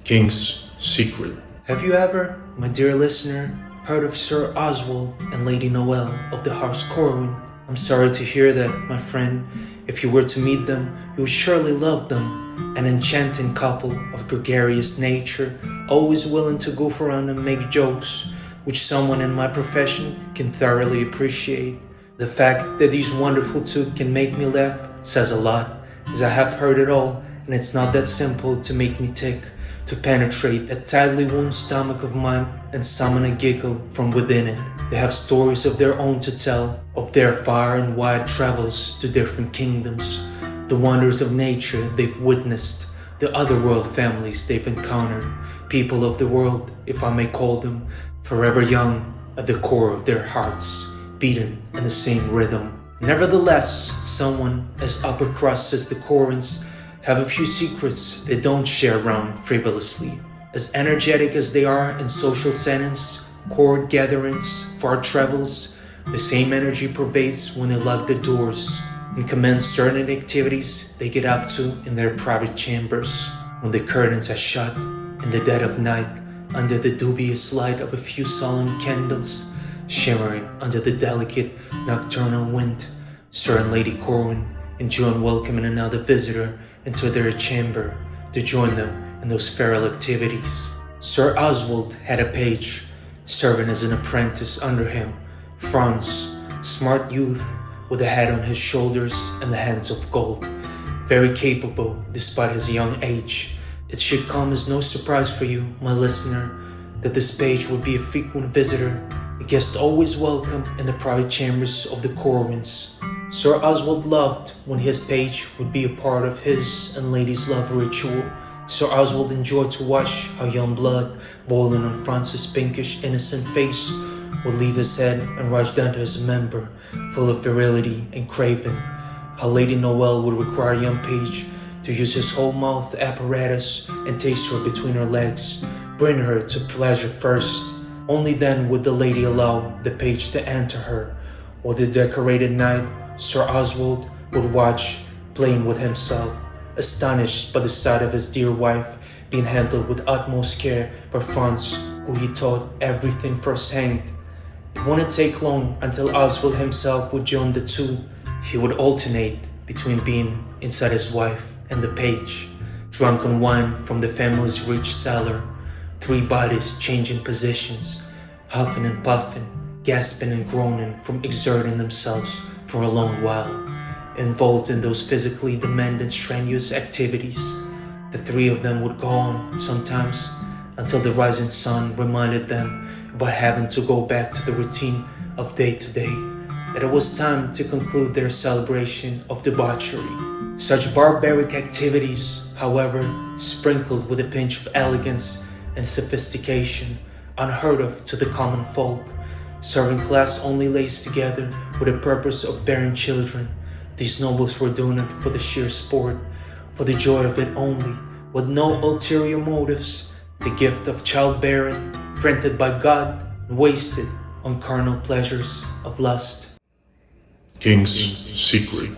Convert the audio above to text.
King's Secret. Have you ever, my dear listener, heard of Sir Oswald and Lady Noel of the House Corwin? I'm sorry to hear that, my friend. If you were to meet them, you would surely love them. An enchanting couple of gregarious nature, always willing to goof around and make jokes, which someone in my profession can thoroughly appreciate. The fact that these wonderful two can make me laugh says a lot, as I have heard it all, and it's not that simple to make me tick, to penetrate that tightly wound stomach of mine and summon a giggle from within it. They have stories of their own to tell, of their far and wide travels to different kingdoms, the wonders of nature they've witnessed, the otherworld families they've encountered, people of the world, if I may call them, forever young at the core of their hearts, beaten in the same rhythm. Nevertheless, someone as upper crust as the Corwins have a few secrets they don't share around frivolously. As energetic as they are in social settings, court gatherings, far travels, the same energy pervades when they lock the doors and commence certain activities they get up to in their private chambers, when the curtains are shut in the dead of night under the dubious light of a few solemn candles shimmering under the delicate nocturnal wind. Sir and Lady Corwin enjoy welcoming another visitor into their chamber to join them in those feral activities. Sir Oswald had a page serving as an apprentice under him, Franz, smart youth with a head on his shoulders and the hands of gold, very capable despite his young age. It should come as no surprise for you, my listener, that this page would be a frequent visitor, a guest always welcome in the private chambers of the Corwins. Sir Oswald loved when his page would be a part of his and Lady's love ritual. Sir Oswald enjoyed to watch how young blood, boiling on Francis' pinkish, innocent face, would leave his head and rush down to his member, full of virility and craving. How Lady Noel would require young page to use his whole mouth apparatus and taste her between her legs, bring her to pleasure first. Only then would the lady allow the page to enter her, while the decorated knight, Sir Oswald, would watch, playing with himself, astonished by the sight of his dear wife being handled with utmost care by Franz, who he taught everything firsthand. It wouldn't take long until Oswald himself would join the two. He would alternate between being inside his wife and the page, drunk on wine from the family's rich cellar, three bodies changing positions, huffing and puffing, gasping and groaning from exerting themselves for a long while, involved in those physically demanding strenuous activities. The three of them would go on, sometimes, until the rising sun reminded them about having to go back to the routine of day to day, that it was time to conclude their celebration of debauchery. Such barbaric activities, however, sprinkled with a pinch of elegance and sophistication, unheard of to the common folk. Serving class only lays together with the purpose of bearing children. These nobles were doing it for the sheer sport, for the joy of it only, with no ulterior motives, the gift of childbearing, granted by God and wasted on carnal pleasures of lust. King's Secret.